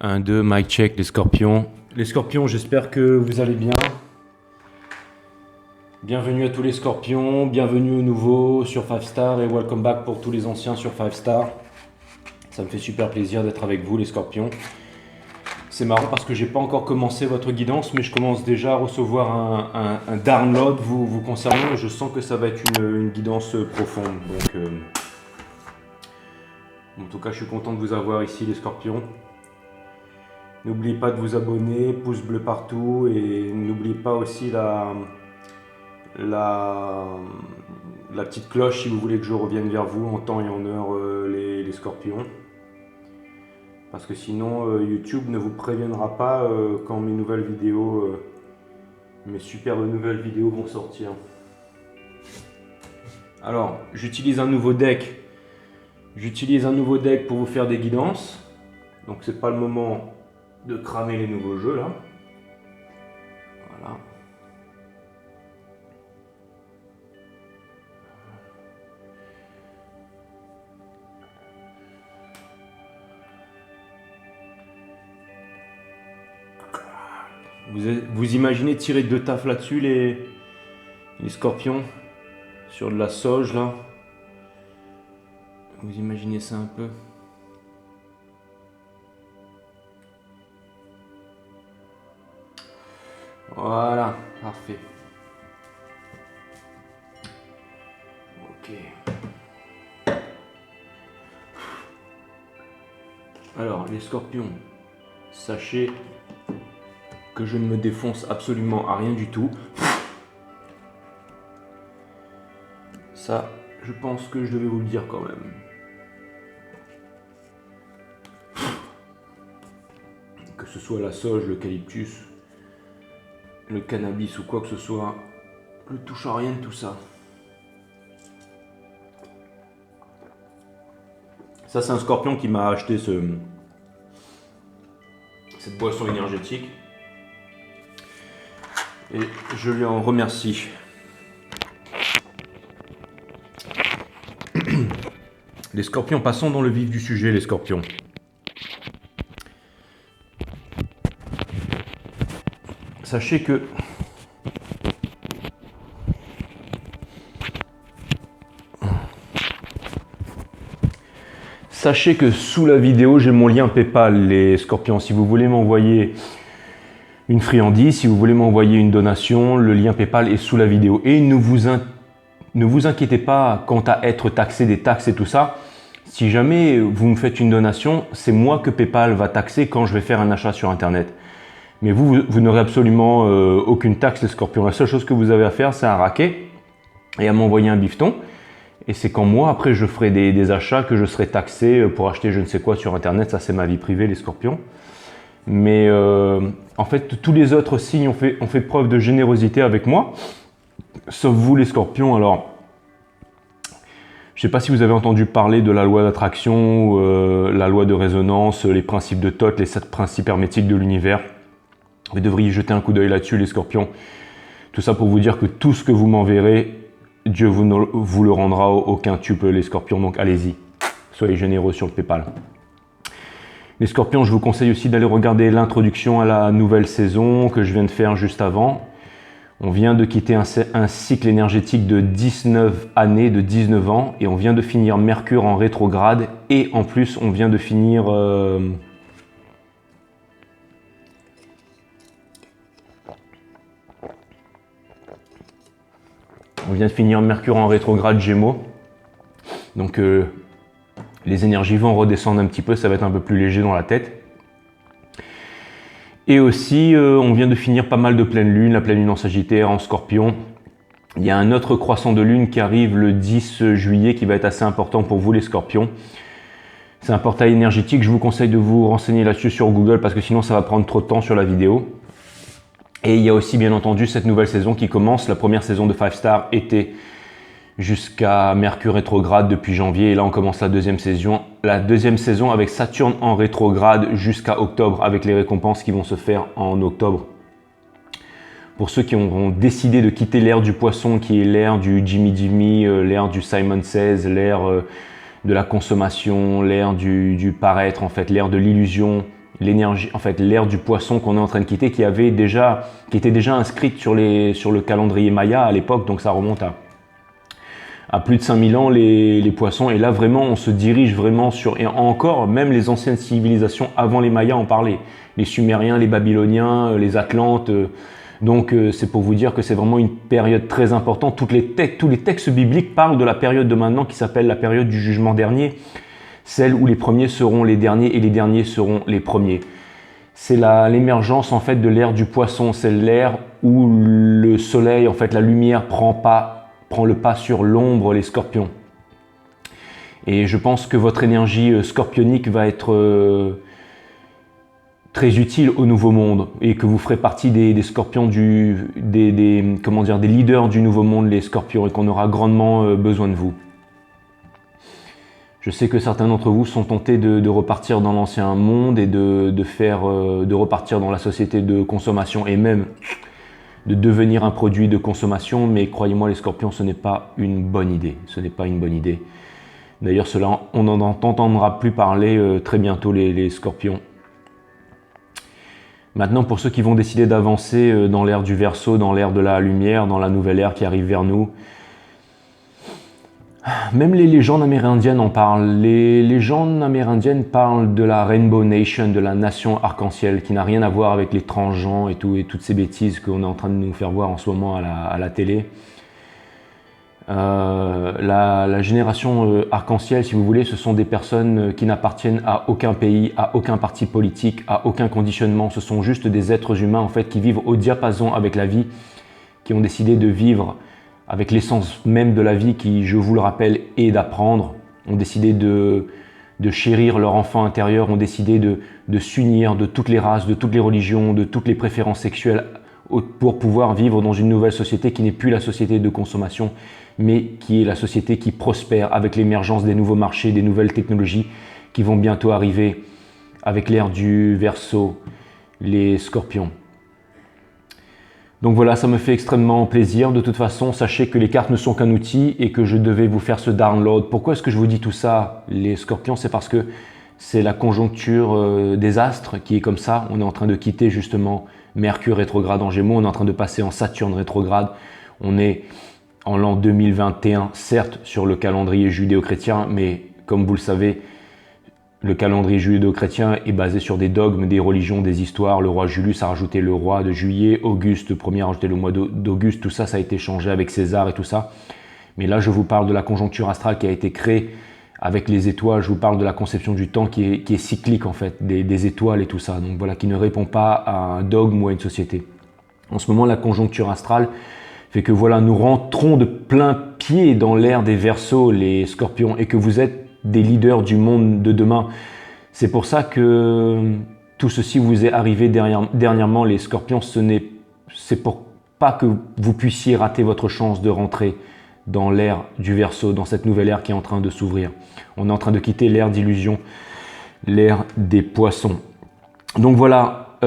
1, 2, mic check, les scorpions. Les scorpions, j'espère que vous allez bien. Bienvenue à tous les scorpions, bienvenue aux nouveaux sur 5 Star et welcome back pour tous les anciens sur 5 Star. Ça me fait super plaisir d'être avec vous les scorpions. C'est marrant parce que j'ai pas encore commencé votre guidance, mais je commence déjà à recevoir un download vous concernant et je sens que ça va être une guidance profonde. Donc, en tout cas, je suis content de vous avoir ici les scorpions. N'oubliez pas de vous abonner, pouce bleu partout et n'oubliez pas aussi la petite cloche si vous voulez que je revienne vers vous en temps et en heure les scorpions. Parce que sinon YouTube ne vous préviendra pas quand mes nouvelles vidéos, mes superbes nouvelles vidéos vont sortir. Alors, j'utilise un nouveau deck. J'utilise un nouveau deck pour vous faire des guidances. Donc c'est pas le moment de cramer les nouveaux jeux là. Voilà. Vous imaginez tirer deux tafs là-dessus les scorpions sur de la sauge là. Vous imaginez ça un peu? Voilà, parfait. Ok. Alors, les scorpions, sachez que je ne me défonce absolument à rien du tout. Ça, je pense que je devais vous le dire quand même. Que ce soit la sauge, l'eucalyptus, le cannabis ou quoi que ce soit, je ne touche à rien de tout ça. Ça, c'est un scorpion qui m'a acheté cette boisson énergétique. Et je lui en remercie. Les scorpions, passons dans le vif du sujet, les scorpions. Sachez que sous la vidéo, j'ai mon lien PayPal, les scorpions. Si vous voulez m'envoyer une friandise, si vous voulez m'envoyer une donation, le lien PayPal est sous la vidéo. Et ne vous inquiétez pas quant à être taxé des taxes et tout ça. Si jamais vous me faites une donation, c'est moi que PayPal va taxer quand je vais faire un achat sur Internet. Mais vous n'aurez absolument aucune taxe, les scorpions. La seule chose que vous avez à faire, c'est un raquet et à m'envoyer un bifton. Et c'est quand moi, après, je ferai des achats que je serai taxé pour acheter je ne sais quoi sur Internet. Ça, c'est ma vie privée, les scorpions. Mais en fait, tous les autres signes ont fait preuve de générosité avec moi. Sauf vous, les scorpions. Alors, je ne sais pas si vous avez entendu parler de la loi d'attraction, la loi de résonance, les principes de Thoth, les 7 principes hermétiques de l'univers. Vous devriez jeter un coup d'œil là-dessus, les scorpions. Tout ça pour vous dire que tout ce que vous m'enverrez, Dieu vous le rendra au quintuple, les scorpions. Donc allez-y, soyez généreux sur le PayPal. Les scorpions, je vous conseille aussi d'aller regarder l'introduction à la nouvelle saison que je viens de faire juste avant. On vient de quitter un cycle énergétique de 19 années, de 19 ans, et on vient de finir Mercure en rétrograde, et en plus on vient de finir... On vient de finir Mercure en rétrograde Gémeaux. Donc les énergies vont redescendre un petit peu, ça va être un peu plus léger dans la tête. Et aussi, on vient de finir pas mal de pleine lune, la pleine lune en Sagittaire, en Scorpion. Il y a un autre croissant de lune qui arrive le 10 juillet qui va être assez important pour vous les Scorpions. C'est un portail énergétique, je vous conseille de vous renseigner là-dessus sur Google parce que sinon ça va prendre trop de temps sur la vidéo. Et il y a aussi bien entendu cette nouvelle saison qui commence. La première saison de 5 Star était jusqu'à Mercure rétrograde depuis janvier. Et là, on commence la deuxième saison. La deuxième saison avec Saturne en rétrograde jusqu'à octobre avec les récompenses qui vont se faire en octobre. Pour ceux qui ont décidé de quitter l'ère du poisson, qui est l'ère du Jimmy Jimmy, l'ère du Simon Says, l'ère de la consommation, l'ère du paraître, en fait, l'ère de l'illusion, l'énergie, en fait, l'ère du poisson qu'on est en train de quitter, qui était déjà inscrite sur le calendrier Maya à l'époque, donc ça remonte à plus de 5000 ans les poissons. Et là, vraiment, on se dirige vraiment sur, et encore, même les anciennes civilisations avant les Mayas en parlaient. Les Sumériens, les Babyloniens, les Atlantes. Donc, c'est pour vous dire que c'est vraiment une période très importante. Tous les textes bibliques parlent de la période de maintenant qui s'appelle la période du jugement dernier. Celle où les premiers seront les derniers et les derniers seront les premiers. C'est l'émergence en fait de l'ère du poisson. C'est l'ère où le soleil, en fait, la lumière prend le pas sur l'ombre, les scorpions. Et je pense que votre énergie scorpionique va être très utile au nouveau monde et que vous ferez partie des scorpions, des leaders du nouveau monde, les scorpions, et qu'on aura grandement besoin de vous. Je sais que certains d'entre vous sont tentés de repartir dans l'ancien monde et de repartir dans la société de consommation et même de devenir un produit de consommation, mais croyez-moi les scorpions, ce n'est pas une bonne idée. Ce n'est pas une bonne idée. D'ailleurs, on n'en entendra plus parler très bientôt, les scorpions. Maintenant, pour ceux qui vont décider d'avancer dans l'ère du Verseau, dans l'ère de la lumière, dans la nouvelle ère qui arrive vers nous, même les légendes amérindiennes en parlent. Les légendes amérindiennes parlent de la Rainbow Nation, de la nation arc-en-ciel, qui n'a rien à voir avec les transgenres et toutes ces bêtises qu'on est en train de nous faire voir en ce moment à la télé. La génération arc-en-ciel, si vous voulez, ce sont des personnes qui n'appartiennent à aucun pays, à aucun parti politique, à aucun conditionnement. Ce sont juste des êtres humains en fait qui vivent au diapason avec la vie, qui ont décidé de vivre avec l'essence même de la vie qui, je vous le rappelle, est d'apprendre, ont décidé de chérir leur enfant intérieur, ont décidé de s'unir de toutes les races, de toutes les religions, de toutes les préférences sexuelles pour pouvoir vivre dans une nouvelle société qui n'est plus la société de consommation, mais qui est la société qui prospère avec l'émergence des nouveaux marchés, des nouvelles technologies qui vont bientôt arriver avec l'ère du Verseau, les scorpions. Donc voilà, ça me fait extrêmement plaisir. De toute façon, sachez que les cartes ne sont qu'un outil et que je devais vous faire ce download. Pourquoi est-ce que je vous dis tout ça, les scorpions? C'est parce que c'est la conjoncture des astres qui est comme ça. On est en train de quitter justement Mercure rétrograde en Gémeaux. On est en train de passer en Saturne rétrograde. On est en l'an 2021, certes sur le calendrier judéo-chrétien, mais comme vous le savez, le calendrier judéo-chrétien est basé sur des dogmes, des religions, des histoires. Le roi Julius a rajouté le roi de juillet, Auguste Ier a rajouté le mois d'Auguste, tout ça, ça a été changé avec César et tout ça. Mais là, je vous parle de la conjoncture astrale qui a été créée avec les étoiles. Je vous parle de la conception du temps qui est cyclique en fait, des étoiles et tout ça. Donc voilà, qui ne répond pas à un dogme ou à une société. En ce moment, la conjoncture astrale fait que voilà, nous rentrons de plein pied dans l'ère des Verseaux, les scorpions, et que vous êtes des leaders du monde de demain. C'est pour ça que tout ceci vous est arrivé dernièrement, les scorpions. C'est pour pas que vous puissiez rater votre chance de rentrer dans l'ère du Verseau, dans cette nouvelle ère qui est en train de s'ouvrir. On est en train de quitter l'ère d'illusion, l'ère des poissons. Donc voilà,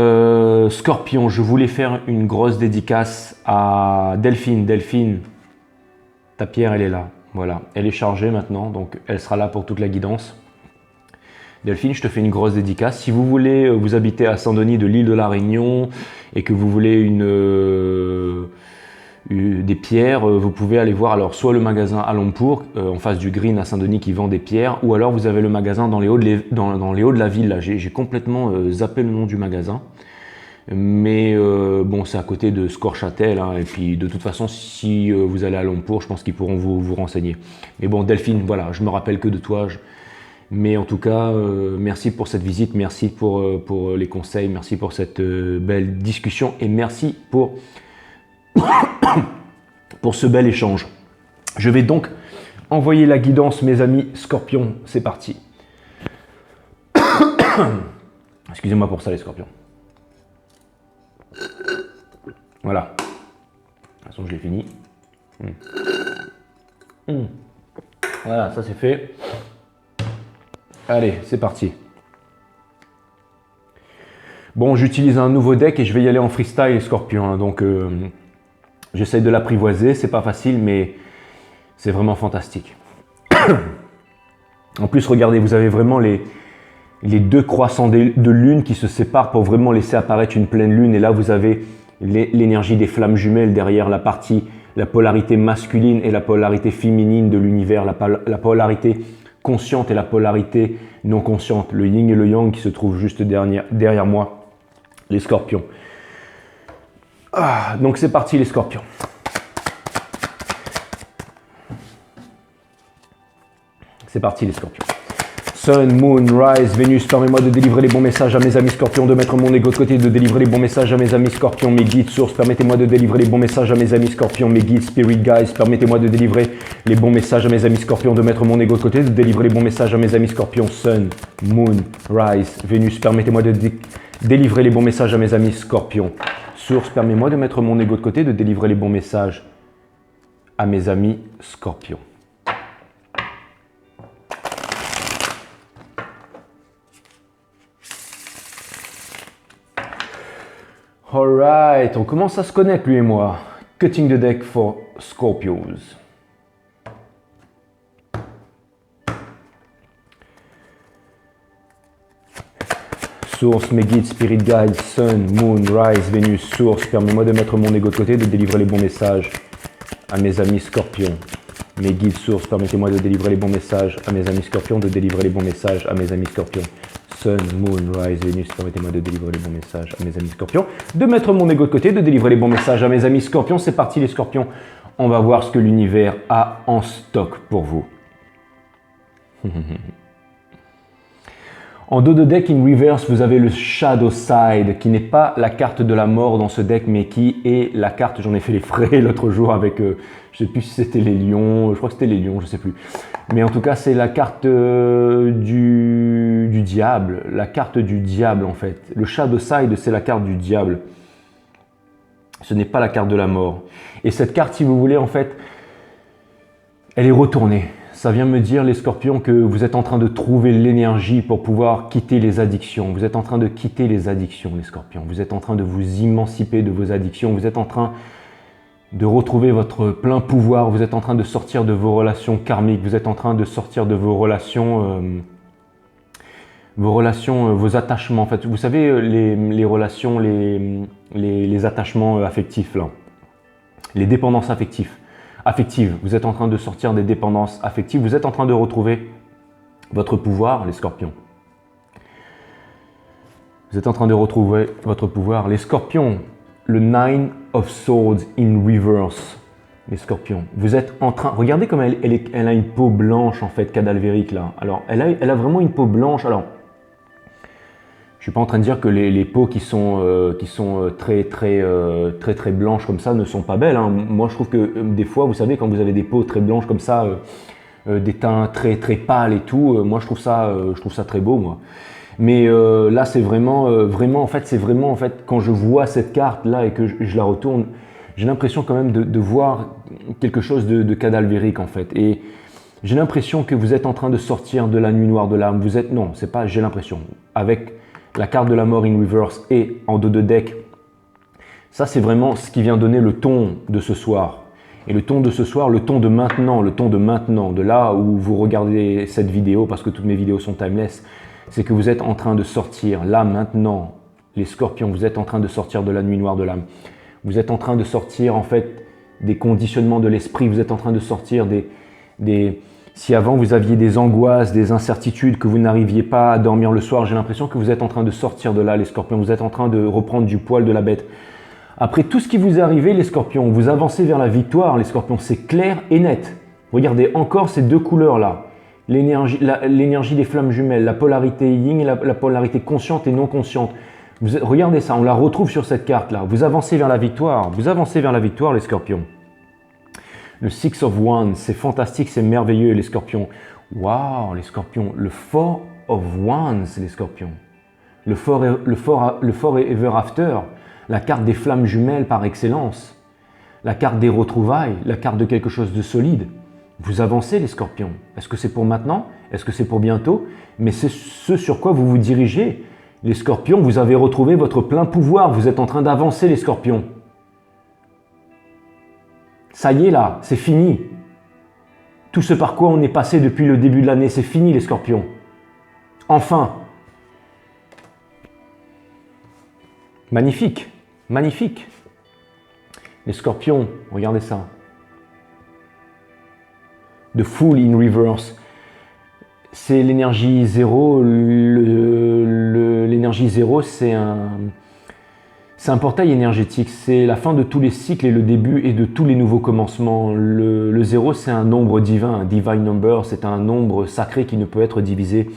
Scorpion, je voulais faire une grosse dédicace à Delphine. Delphine, ta pierre, elle est là. Voilà, elle est chargée maintenant, donc elle sera là pour toute la guidance. Delphine, je te fais une grosse dédicace. Si vous voulez, vous habitez à Saint-Denis de l'île de la Réunion et que vous voulez des pierres, vous pouvez aller voir alors soit le magasin à Lompour, en face du Green à Saint-Denis qui vend des pierres, ou alors vous avez le magasin dans les hauts de la ville. J'ai complètement zappé le nom du magasin. Mais bon, c'est à côté de Scorchâtel, hein, et puis de toute façon, si vous allez à Lompour, je pense qu'ils pourront vous renseigner. Mais bon, Delphine, voilà, je me rappelle que de toi. Mais en tout cas, merci pour cette visite, merci pour les conseils, merci pour cette belle discussion et merci pour ce bel échange. Je vais donc envoyer la guidance, mes amis Scorpions. C'est parti. Excusez-moi pour ça, les Scorpions. Voilà. De toute façon, je l'ai fini. Voilà, ça c'est fait. Allez, c'est parti. Bon, j'utilise un nouveau deck et je vais y aller en freestyle, Scorpion. Hein, donc, j'essaie de l'apprivoiser. C'est pas facile, mais c'est vraiment fantastique. En plus, regardez, vous avez vraiment les deux croissants de lune qui se séparent pour vraiment laisser apparaître une pleine lune. Et là, vous avez l'énergie des flammes jumelles derrière la polarité masculine et la polarité féminine de l'univers, la polarité consciente et la polarité non consciente, le yin et le yang qui se trouvent juste derrière moi, les scorpions. Donc c'est parti les scorpions. C'est parti les scorpions. Sun, Moon, Rise, Vénus, permets-moi de délivrer les bons messages à mes amis scorpions, de mettre mon ego de côté, de délivrer les bons messages à mes amis scorpions, mes guides, sources, permettez-moi de délivrer les bons messages à mes amis scorpions, mes guides, spirit guides, permettez-moi de délivrer les bons messages à mes amis scorpions, de mettre mon ego de côté, de délivrer les bons messages à mes amis scorpions, Sun, Moon, Rise, Vénus, permettez-moi de délivrer les bons messages à mes amis scorpions, source, permets-moi de mettre mon ego de côté, de délivrer les bons messages à mes amis scorpions. Alright, on commence à se connaître lui et moi. Cutting the deck for Scorpios. Source, mes guides, spirit guides, sun, moon, rise, Vénus, source. Permets-moi de mettre mon ego de côté, de délivrer les bons messages à mes amis scorpions. Mes guides, source, permettez-moi de délivrer les bons messages à mes amis scorpions, de délivrer les bons messages à mes amis scorpions. Sun, Moon, Rise, Vénus, permettez-moi de délivrer les bons messages à mes amis scorpions, de mettre mon ego de côté, de délivrer les bons messages à mes amis scorpions. C'est parti les scorpions, on va voir ce que l'univers a en stock pour vous. En dos de deck in reverse, vous avez le Shadow Side, qui n'est pas la carte de la mort dans ce deck, mais qui est la carte, j'en ai fait les frais l'autre jour avec, je ne sais plus si c'était les lions, je crois que c'était les lions, je ne sais plus. Mais en tout cas, c'est la carte du diable, la carte du diable en fait. Le Shadow Side, c'est la carte du diable. Ce n'est pas la carte de la mort. Et cette carte, si vous voulez, en fait, elle est retournée. Ça vient me dire, les scorpions, que vous êtes en train de trouver l'énergie pour pouvoir quitter les addictions. Vous êtes en train de quitter les addictions, les scorpions. Vous êtes en train de vous émanciper de vos addictions. Vous êtes en train de retrouver votre plein pouvoir. Vous êtes en train de sortir de vos relations karmiques. Vous êtes en train de sortir de vos relations, vos attachements. En fait, vous savez, les relations, les attachements affectifs, là. Les dépendances affectives. Vous êtes en train de sortir des dépendances affectives, vous êtes en train de retrouver votre pouvoir, les scorpions. Vous êtes en train de retrouver votre pouvoir. Les scorpions, le Nine of Swords in reverse, les scorpions. Vous êtes en train, regardez comme elle a une peau blanche en fait, cadavérique là. Alors, elle a vraiment une peau blanche. Alors, je ne suis pas en train de dire que les peaux qui sont très blanches comme ça ne sont pas belles. Hein. Moi, je trouve que des fois, vous savez, quand vous avez des peaux très blanches comme ça, des teints très pâles et tout, moi, je trouve ça très beau, moi. Mais là, c'est vraiment, en fait, quand je vois cette carte là et que je la retourne, j'ai l'impression quand même de voir quelque chose de cadavérique en fait. Et j'ai l'impression que vous êtes en train de sortir de la nuit noire de l'âme. Non, c'est pas. J'ai l'impression avec la carte de la mort in reverse et en dos de deck, ça c'est vraiment ce qui vient donner le ton de ce soir. Et le ton de ce soir, le ton de maintenant, de là où vous regardez cette vidéo, parce que toutes mes vidéos sont timeless, c'est que vous êtes en train de sortir, là maintenant, les scorpions, vous êtes en train de sortir de la nuit noire de l'âme. Vous êtes en train de sortir en fait des conditionnements de l'esprit, vous êtes en train de sortir Si avant vous aviez des angoisses, des incertitudes, que vous n'arriviez pas à dormir le soir, j'ai l'impression que vous êtes en train de sortir de là, les scorpions. Vous êtes en train de reprendre du poil de la bête. Après tout ce qui vous est arrivé, les scorpions, vous avancez vers la victoire, les scorpions. C'est clair et net. Regardez encore ces deux couleurs-là. L'énergie des flammes jumelles, la polarité yin et la polarité consciente et non consciente. Regardez ça, on la retrouve sur cette carte-là. Vous avancez vers la victoire. Vous avancez vers la victoire, les scorpions. Le Six of Wands, c'est fantastique, c'est merveilleux, les scorpions. Waouh, les scorpions. Le Four of Wands, les scorpions. Le Forever After, la carte des flammes jumelles par excellence. La carte des retrouvailles, la carte de quelque chose de solide. Vous avancez, les scorpions. Est-ce que c'est pour maintenant? Est-ce que c'est pour bientôt? Mais c'est ce sur quoi vous vous dirigez. Les scorpions, vous avez retrouvé votre plein pouvoir. Vous êtes en train d'avancer, les scorpions. Ça y est là, c'est fini. Tout ce par quoi on est passé depuis le début de l'année, c'est fini les scorpions. Enfin. Magnifique, magnifique. Les scorpions, regardez ça. The Fool in Reverse. C'est l'énergie zéro. L'énergie zéro, c'est un portail énergétique. C'est la fin de tous les cycles et le début et de tous les nouveaux commencements. Le zéro, c'est un nombre divin, un divine number. C'est un nombre sacré qui ne peut être divisé.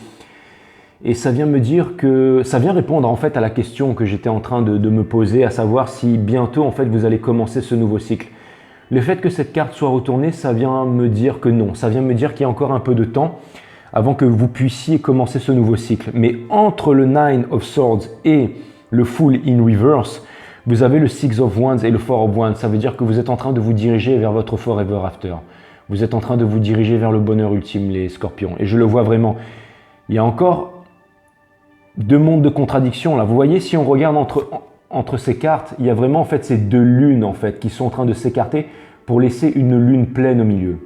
Et ça vient me dire que ça vient répondre en fait à la question que j'étais en train de me poser, à savoir si bientôt en fait vous allez commencer ce nouveau cycle. Le fait que cette carte soit retournée, ça vient me dire que non. Ça vient me dire qu'il y a encore un peu de temps avant que vous puissiez commencer ce nouveau cycle. Mais entre le Nine of Swords et le Fool in Reverse, vous avez le Six of Wands et le Four of Wands. Ça veut dire que vous êtes en train de vous diriger vers votre Forever After. Vous êtes en train de vous diriger vers le bonheur ultime, les scorpions. Et je le vois vraiment. Il y a encore deux mondes de contradiction là. Vous voyez, si on regarde entre ces cartes, il y a vraiment en fait ces deux lunes en fait qui sont en train de s'écarter pour laisser une lune pleine au milieu.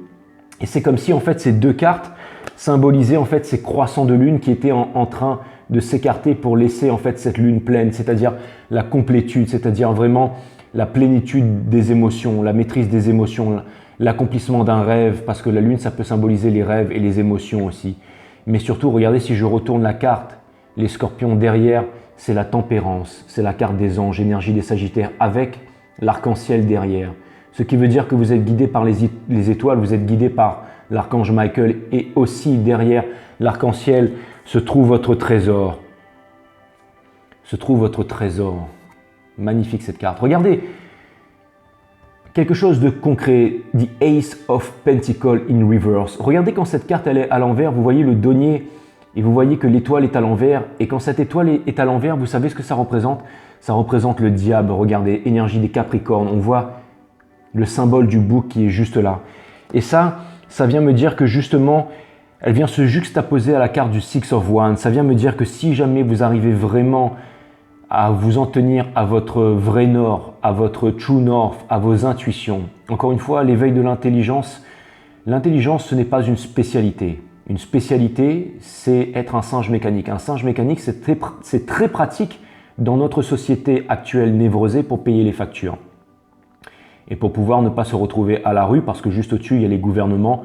Et c'est comme si en fait ces deux cartes symbolisaient en fait ces croissants de lune qui étaient en train de s'écarter pour laisser en fait cette lune pleine, c'est-à-dire la complétude, c'est-à-dire vraiment la plénitude des émotions, la maîtrise des émotions, l'accomplissement d'un rêve, parce que la lune ça peut symboliser les rêves et les émotions aussi. Mais surtout, regardez, si je retourne la carte, les scorpions derrière, c'est la tempérance, c'est la carte des anges, énergie des sagittaires, avec l'arc-en-ciel derrière. Ce qui veut dire que vous êtes guidé par les étoiles, vous êtes guidé par l'archange Michael, et aussi derrière l'arc-en-ciel se trouve votre trésor. Se trouve votre trésor. Magnifique cette carte. Regardez, quelque chose de concret, The Ace of Pentacles in Reverse. Regardez quand cette carte elle est à l'envers, vous voyez le denier, et vous voyez que l'étoile est à l'envers. Et quand cette étoile est à l'envers, vous savez ce que ça représente? Ça représente le diable. Regardez, énergie des Capricornes. On voit le symbole du bouc qui est juste là. Et ça vient me dire que justement, elle vient se juxtaposer à la carte du Six of Wands. Ça vient me dire que si jamais vous arrivez vraiment à vous en tenir à votre vrai nord, à votre true north, à vos intuitions. Encore une fois, l'éveil de l'intelligence. L'intelligence, ce n'est pas une spécialité. Une spécialité, c'est être un singe mécanique. Un singe mécanique, c'est très pratique dans notre société actuelle névrosée pour payer les factures. Et pour pouvoir ne pas se retrouver à la rue, parce que juste au-dessus, il y a les gouvernements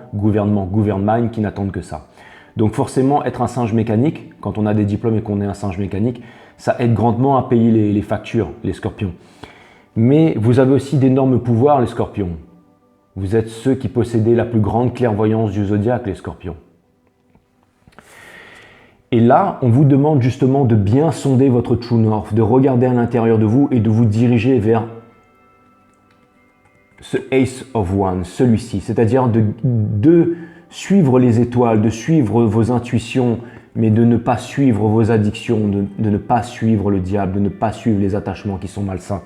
qui n'attendent que ça. Donc forcément, être un singe mécanique, quand on a des diplômes et qu'on est un singe mécanique, ça aide grandement à payer les factures, les scorpions. Mais vous avez aussi d'énormes pouvoirs, les scorpions. Vous êtes ceux qui possédez la plus grande clairvoyance du zodiaque, les scorpions. Et là, on vous demande justement de bien sonder votre true north, de regarder à l'intérieur de vous et de vous diriger vers ce Ace of Wands, celui-ci. C'est-à-dire de suivre les étoiles, de suivre vos intuitions, mais de ne pas suivre vos addictions, de ne pas suivre le diable, de ne pas suivre les attachements qui sont malsains.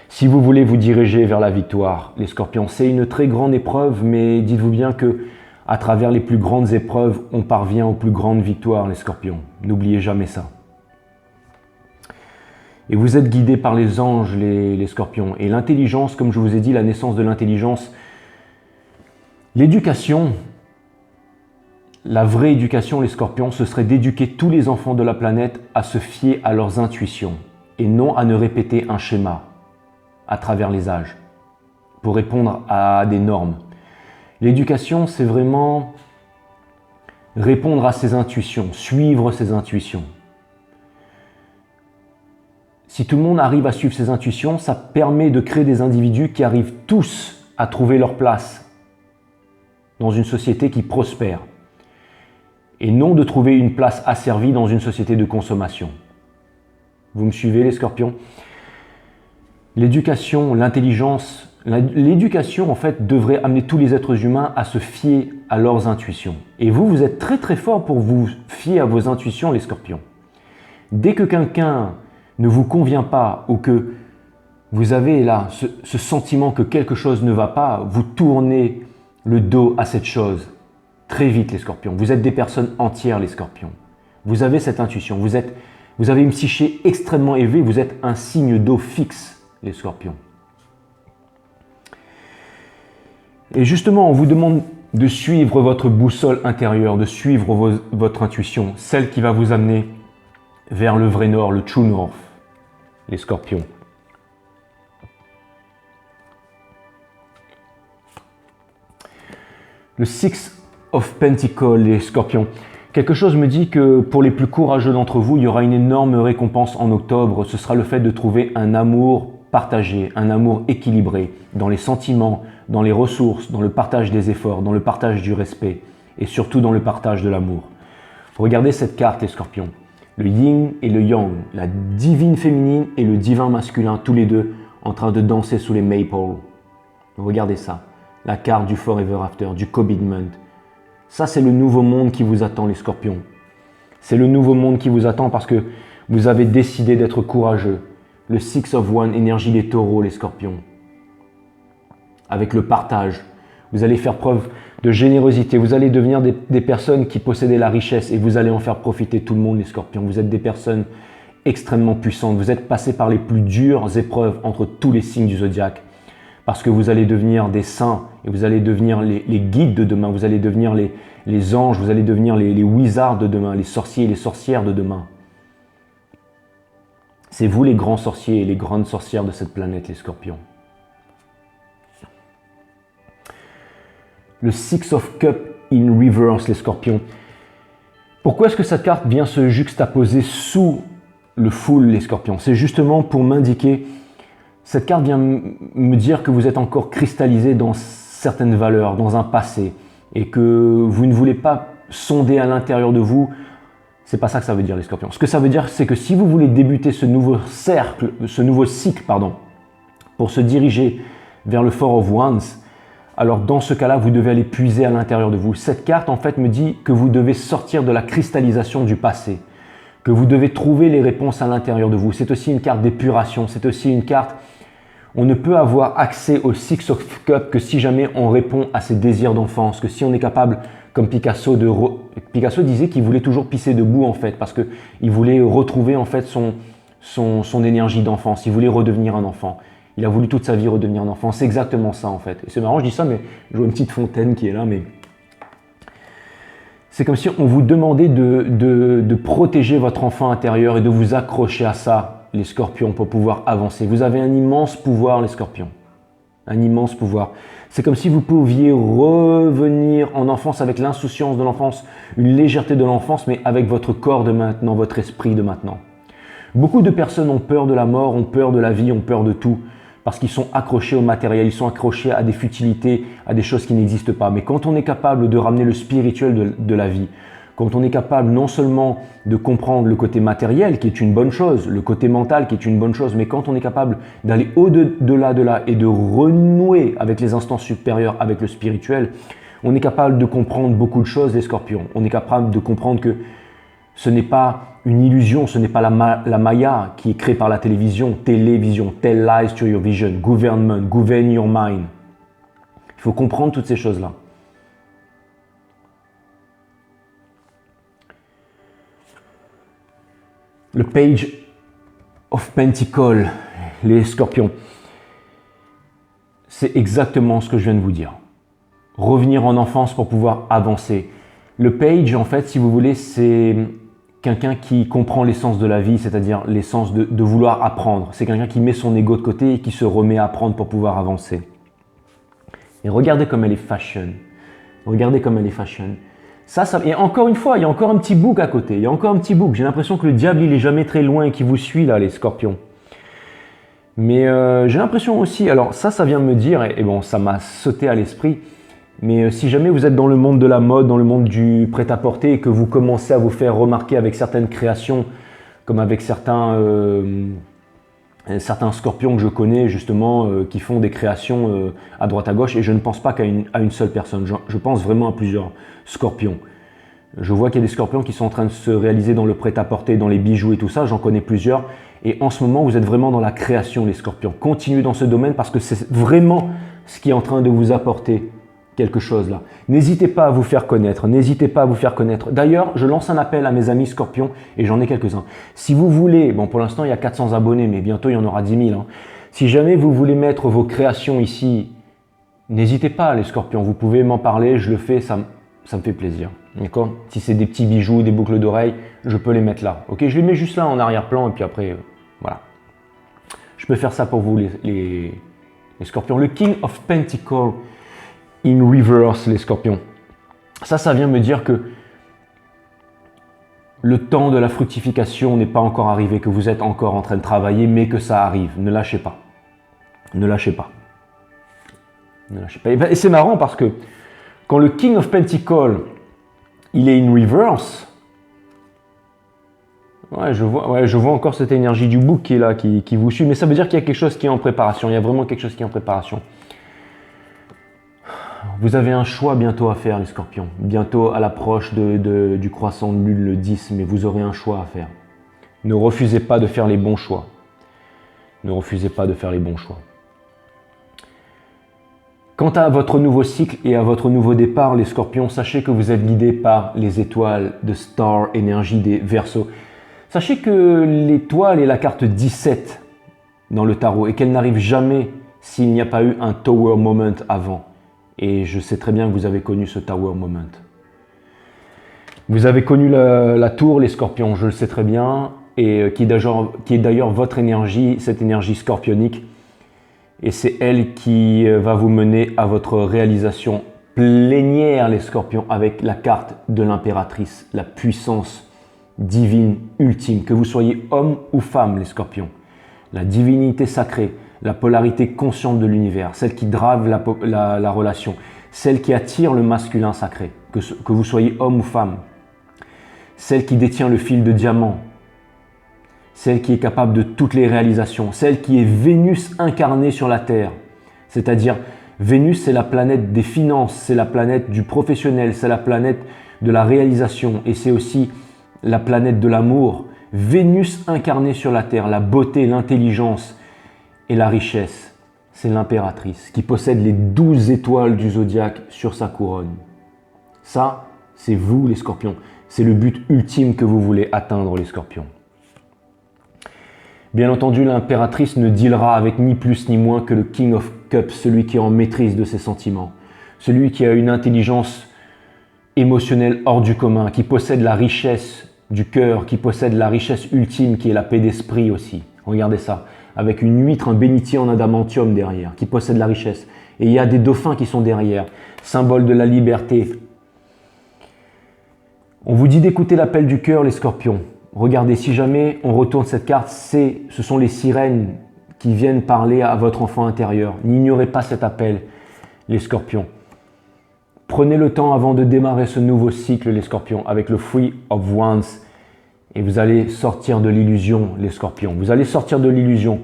Si vous voulez vous diriger vers la victoire, les scorpions, c'est une très grande épreuve, mais dites-vous bien que à travers les plus grandes épreuves, on parvient aux plus grandes victoires, les scorpions. N'oubliez jamais ça. Et vous êtes guidés par les anges, les scorpions. Et l'intelligence, comme je vous ai dit, la naissance de l'intelligence, l'éducation, la vraie éducation, les scorpions, ce serait d'éduquer tous les enfants de la planète à se fier à leurs intuitions et non à ne répéter un schéma à travers les âges pour répondre à des normes. L'éducation, c'est vraiment répondre à ses intuitions, suivre ses intuitions. Si tout le monde arrive à suivre ses intuitions, ça permet de créer des individus qui arrivent tous à trouver leur place dans une société qui prospère et non de trouver une place asservie dans une société de consommation. Vous me suivez, les scorpions? L'éducation, l'intelligence, l'éducation en fait devrait amener tous les êtres humains à se fier à leurs intuitions. Et vous, vous êtes très très fort pour vous fier à vos intuitions, les scorpions. Dès que quelqu'un ne vous convient pas ou que vous avez là ce sentiment que quelque chose ne va pas, vous tournez le dos à cette chose très vite, les scorpions. Vous êtes des personnes entières, les scorpions. Vous avez cette intuition, vous avez une psyché extrêmement élevée, vous êtes un signe d'eau fixe, les scorpions. Et justement, on vous demande de suivre votre boussole intérieure, de suivre votre intuition, celle qui va vous amener vers le vrai nord, le true north, les scorpions. Le Six of Pentacles, les scorpions. Quelque chose me dit que pour les plus courageux d'entre vous, il y aura une énorme récompense en octobre. Ce sera le fait de trouver un amour partagé, un amour équilibré dans les sentiments, dans les ressources, dans le partage des efforts, dans le partage du respect et surtout dans le partage de l'amour. Regardez cette carte, les scorpions. Le yin et le yang, la divine féminine et le divin masculin, tous les deux en train de danser sous les maples. Regardez ça, la carte du forever after, du commitment. Ça, c'est le nouveau monde qui vous attend, les scorpions. C'est le nouveau monde qui vous attend parce que vous avez décidé d'être courageux. Le Six of One, énergie des taureaux, les scorpions. Avec le partage, vous allez faire preuve de générosité. Vous allez devenir des personnes qui possédaient la richesse et vous allez en faire profiter tout le monde, les scorpions. Vous êtes des personnes extrêmement puissantes. Vous êtes passés par les plus dures épreuves entre tous les signes du zodiaque. Parce que vous allez devenir des saints et vous allez devenir les guides de demain, vous allez devenir les anges, vous allez devenir les wizards de demain, les sorciers et les sorcières de demain. C'est vous les grands sorciers et les grandes sorcières de cette planète, les scorpions. Le Six of Cups in reverse, les scorpions. Pourquoi est-ce que cette carte vient se juxtaposer sous le full, les scorpions? C'est justement pour m'indiquer. Cette carte vient me dire que vous êtes encore cristallisé dans certaines valeurs, dans un passé, et que vous ne voulez pas sonder à l'intérieur de vous. C'est pas ça que ça veut dire, les scorpions. Ce que ça veut dire, c'est que si vous voulez débuter ce nouveau cycle, pour se diriger vers le Four of Wands, alors dans ce cas-là, vous devez aller puiser à l'intérieur de vous. Cette carte, en fait, me dit que vous devez sortir de la cristallisation du passé, que vous devez trouver les réponses à l'intérieur de vous. C'est aussi une carte d'épuration, c'est aussi une carte. On ne peut avoir accès au Six of Cups que si jamais on répond à ses désirs d'enfance, que si on est capable, comme Picasso disait qu'il voulait toujours pisser debout en fait, parce qu'il voulait retrouver en fait son énergie d'enfance, il voulait redevenir un enfant. Il a voulu toute sa vie redevenir un enfant, c'est exactement ça en fait. Et c'est marrant, je dis ça, mais je vois une petite fontaine qui est là, mais c'est comme si on vous demandait de protéger votre enfant intérieur et de vous accrocher à ça, les scorpions, pour pouvoir avancer. Vous avez un immense pouvoir, les scorpions. Un immense pouvoir. C'est comme si vous pouviez revenir en enfance avec l'insouciance de l'enfance, une légèreté de l'enfance, mais avec votre corps de maintenant, votre esprit de maintenant. Beaucoup de personnes ont peur de la mort, ont peur de la vie, ont peur de tout, parce qu'ils sont accrochés au matériel, ils sont accrochés à des futilités, à des choses qui n'existent pas. Mais quand on est capable de ramener le spirituel de la vie, quand on est capable non seulement de comprendre le côté matériel, qui est une bonne chose, le côté mental, qui est une bonne chose, mais quand on est capable d'aller au-delà de là et de renouer avec les instances supérieures, avec le spirituel, on est capable de comprendre beaucoup de choses, les scorpions. On est capable de comprendre que ce n'est pas une illusion, ce n'est pas la Maya qui est créée par la télévision, tell lies to your vision, government, govern your mind. Il faut comprendre toutes ces choses-là. Le Page of Pentacles, les scorpions. C'est exactement ce que je viens de vous dire. Revenir en enfance pour pouvoir avancer. Le Page, en fait, si vous voulez, c'est quelqu'un qui comprend l'essence de la vie, c'est-à-dire l'essence de vouloir apprendre. C'est quelqu'un qui met son ego de côté et qui se remet à apprendre pour pouvoir avancer. Et regardez comme elle est fashion. Regardez comme elle est fashion. Et encore une fois, il y a encore un petit bouc à côté. Il y a encore un petit bouc. J'ai l'impression que le diable, il est jamais très loin et qu'il vous suit là, les scorpions. Mais j'ai l'impression aussi, alors ça vient me dire, et bon, ça m'a sauté à l'esprit, mais si jamais vous êtes dans le monde de la mode, dans le monde du prêt-à-porter et que vous commencez à vous faire remarquer avec certaines créations, comme avec certains scorpions que je connais justement qui font des créations à droite à gauche, et je ne pense pas qu'à une seule personne, je pense vraiment à plusieurs scorpions. Je vois qu'il y a des scorpions qui sont en train de se réaliser dans le prêt-à-porter, dans les bijoux et tout ça, j'en connais plusieurs, et en ce moment vous êtes vraiment dans la création, les scorpions. Continuez dans ce domaine parce que c'est vraiment ce qui est en train de vous apporter quelque chose là. N'hésitez pas à vous faire connaître, n'hésitez pas à vous faire connaître. D'ailleurs, je lance un appel à mes amis scorpions et j'en ai quelques-uns. Si vous voulez, bon pour l'instant il y a 400 abonnés, mais bientôt il y en aura 10 000. Si jamais vous voulez mettre vos créations ici n'hésitez pas les scorpions, vous pouvez m'en parler, je le fais, ça me fait plaisir. D'accord? Si c'est des petits bijoux, des boucles d'oreilles, je peux les mettre là. Ok, je les mets juste là en arrière-plan et puis après, voilà. Je peux faire ça pour vous les scorpions. Le King of Pentacles in reverse, les scorpions. Ça vient me dire que le temps de la fructification n'est pas encore arrivé, que vous êtes encore en train de travailler, mais que ça arrive. Ne lâchez pas. Ne lâchez pas. Ne lâchez pas. Et c'est marrant parce que quand le King of Pentacles, il est in reverse, je vois encore cette énergie du bouc qui est là, qui vous suit, mais ça veut dire qu'il y a quelque chose qui est en préparation. Il y a vraiment quelque chose qui est en préparation. Vous avez un choix bientôt à faire, les scorpions. Bientôt à l'approche du croissant de lune, le 10, mais vous aurez un choix à faire. Ne refusez pas de faire les bons choix. Ne refusez pas de faire les bons choix. Quant à votre nouveau cycle et à votre nouveau départ, les scorpions, sachez que vous êtes guidés par les étoiles de Star Energy des Verseaux. Sachez que l'étoile est la carte 17 dans le tarot et qu'elle n'arrive jamais s'il n'y a pas eu un Tower Moment avant. Et je sais très bien que vous avez connu ce Tower Moment. Vous avez connu la tour, les scorpions, je le sais très bien, et qui est d'ailleurs votre énergie, cette énergie scorpionique. Et c'est elle qui va vous mener à votre réalisation plénière, les scorpions, avec la carte de l'impératrice, la puissance divine ultime. Que vous soyez homme ou femme, les scorpions. La divinité sacrée, la polarité consciente de l'univers, celle qui drive la relation, celle qui attire le masculin sacré, que vous soyez homme ou femme, celle qui détient le fil de diamant, celle qui est capable de toutes les réalisations, celle qui est Vénus incarnée sur la Terre. C'est-à-dire, Vénus, c'est la planète des finances, c'est la planète du professionnel, c'est la planète de la réalisation et c'est aussi la planète de l'amour. Vénus incarnée sur la Terre, la beauté, l'intelligence et la richesse. C'est l'impératrice qui possède les 12 étoiles du zodiaque sur sa couronne. Ça, c'est vous les scorpions. C'est le but ultime que vous voulez atteindre les scorpions. Bien entendu, l'impératrice ne dealera avec ni plus ni moins que le King of Cups, celui qui est en maîtrise de ses sentiments, celui qui a une intelligence émotionnelle hors du commun, qui possède la richesse du cœur, qui possède la richesse ultime qui est la paix d'esprit aussi. Regardez ça, avec une huître, un bénitier en adamantium derrière, qui possède la richesse. Et il y a des dauphins qui sont derrière, symbole de la liberté. On vous dit d'écouter l'appel du cœur, les scorpions. Regardez, si jamais on retourne cette carte, ce sont les sirènes qui viennent parler à votre enfant intérieur. N'ignorez pas cet appel, les scorpions. Prenez le temps avant de démarrer ce nouveau cycle, les scorpions, avec le Three of Wands. Et vous allez sortir de l'illusion, les scorpions. Vous allez sortir de l'illusion.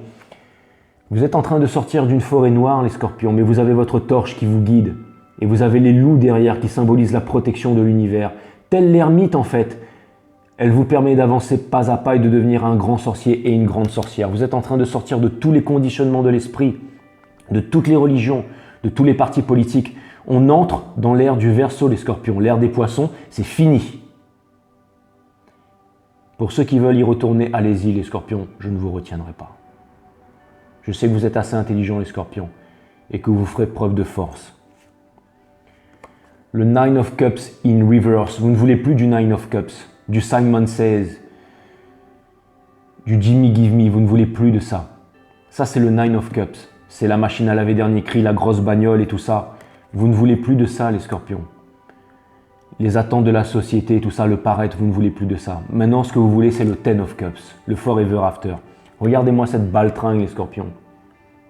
Vous êtes en train de sortir d'une forêt noire, les scorpions, mais vous avez votre torche qui vous guide. Et vous avez les loups derrière qui symbolisent la protection de l'univers. Telle l'ermite, en fait. Elle vous permet d'avancer pas à pas et de devenir un grand sorcier et une grande sorcière. Vous êtes en train de sortir de tous les conditionnements de l'esprit, de toutes les religions, de tous les partis politiques. On entre dans l'ère du Verseau, les scorpions. L'ère des poissons, c'est fini. Pour ceux qui veulent y retourner, allez-y, les scorpions, je ne vous retiendrai pas. Je sais que vous êtes assez intelligents, les scorpions, et que vous ferez preuve de force. Le Nine of Cups in reverse. Vous ne voulez plus du Nine of Cups, du Simon Says, du Jimmy Give Me. Vous ne voulez plus de ça. Ça, c'est le Nine of Cups. C'est la machine à laver dernier cri, la grosse bagnole et tout ça. Vous ne voulez plus de ça, les scorpions. Les attentes de la société, tout ça, le paraître, vous ne voulez plus de ça. Maintenant, ce que vous voulez, c'est le Ten of Cups, le Forever After. Regardez-moi cette baltringue, les scorpions.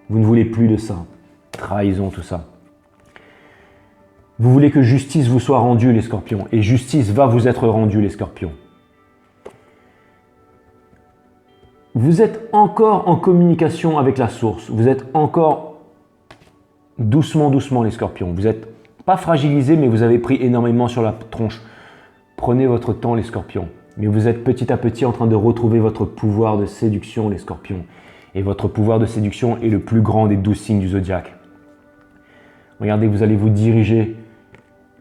Vous ne voulez plus de ça. Trahison, tout ça. Vous voulez que justice vous soit rendue, les scorpions. Et justice va vous être rendue, les scorpions. Vous êtes encore en communication avec la source. Vous êtes encore doucement, doucement, les scorpions. Vous n'êtes pas fragilisés, mais vous avez pris énormément sur la tronche. Prenez votre temps, les scorpions. Mais vous êtes petit à petit en train de retrouver votre pouvoir de séduction, les scorpions. Et votre pouvoir de séduction est le plus grand des 12 signes du zodiaque. Regardez, vous allez vous diriger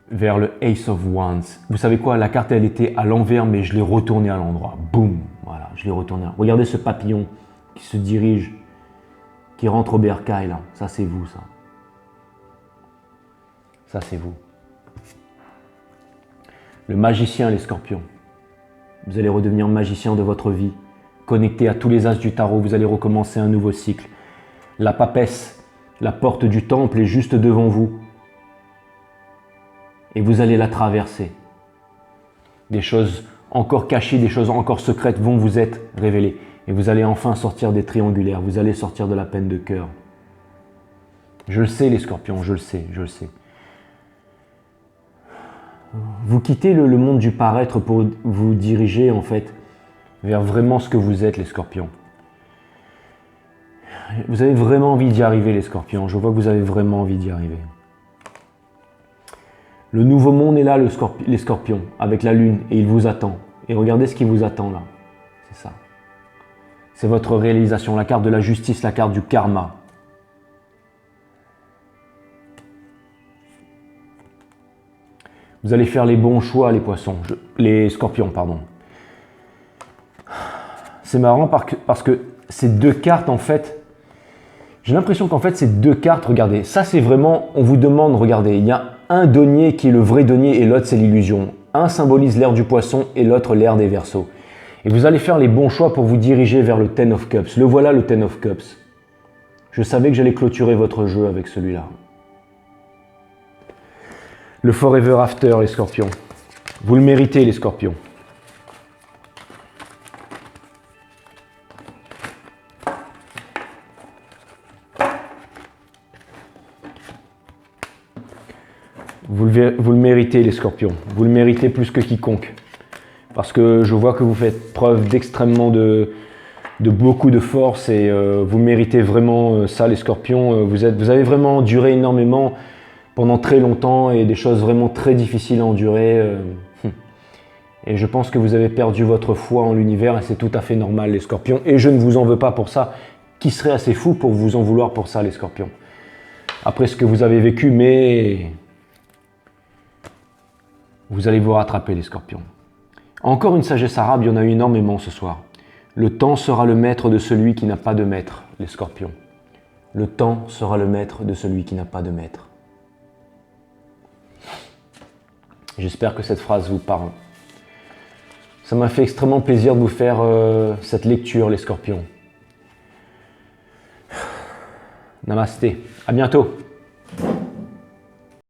vers le Ace of Wands. Vous savez quoi? La carte, elle était à l'envers, mais je l'ai retournée à l'endroit. Boum! Voilà, je l'ai retournée. Regardez ce papillon qui se dirige, qui rentre au bercail, là. Ça, c'est vous, ça. Ça, c'est vous. Le magicien, les scorpions. Vous allez redevenir magicien de votre vie. Connecté à tous les as du tarot, vous allez recommencer un nouveau cycle. La papesse, la porte du temple est juste devant vous. Et vous allez la traverser. Des choses encore cachées, des choses encore secrètes vont vous être révélées. Et vous allez enfin sortir des triangulaires. Vous allez sortir de la peine de cœur. Je le sais, les scorpions, je le sais, je le sais. Vous quittez le monde du paraître pour vous diriger en fait vers vraiment ce que vous êtes, les scorpions. Vous avez vraiment envie d'y arriver, les scorpions. Je vois que vous avez vraiment envie d'y arriver. Le nouveau monde est là, les scorpions, avec la lune, et il vous attend. Et regardez ce qui vous attend là. C'est ça. C'est votre réalisation, la carte de la justice, la carte du karma. Vous allez faire les bons choix, les scorpions, pardon. C'est marrant parce que ces deux cartes, en fait, j'ai l'impression qu'en fait, ces deux cartes, regardez, ça c'est vraiment, on vous demande, regardez, il y a un denier qui est le vrai denier et l'autre c'est l'illusion. Un symbolise l'ère du poisson et l'autre l'ère des Verseaux. Et vous allez faire les bons choix pour vous diriger vers le Ten of Cups. Le voilà, le Ten of Cups. Je savais que j'allais clôturer votre jeu avec celui-là. Le Forever After, les scorpions. Vous le méritez, les scorpions. Vous le méritez, les scorpions. Vous le méritez plus que quiconque. Parce que je vois que vous faites preuve d'extrêmement de beaucoup de force et vous méritez vraiment ça, les scorpions. Vous avez vraiment enduré énormément pendant très longtemps et des choses vraiment très difficiles à endurer. Et je pense que vous avez perdu votre foi en l'univers et c'est tout à fait normal, les scorpions. Et je ne vous en veux pas pour ça. Qui serait assez fou pour vous en vouloir pour ça, les scorpions? Après ce que vous avez vécu, mais vous allez vous rattraper, les scorpions. Encore une sagesse arabe, il y en a eu énormément ce soir. Le temps sera le maître de celui qui n'a pas de maître, les scorpions. Le temps sera le maître de celui qui n'a pas de maître. J'espère que cette phrase vous parle. Ça m'a fait extrêmement plaisir de vous faire cette lecture, les scorpions. Namasté. À bientôt.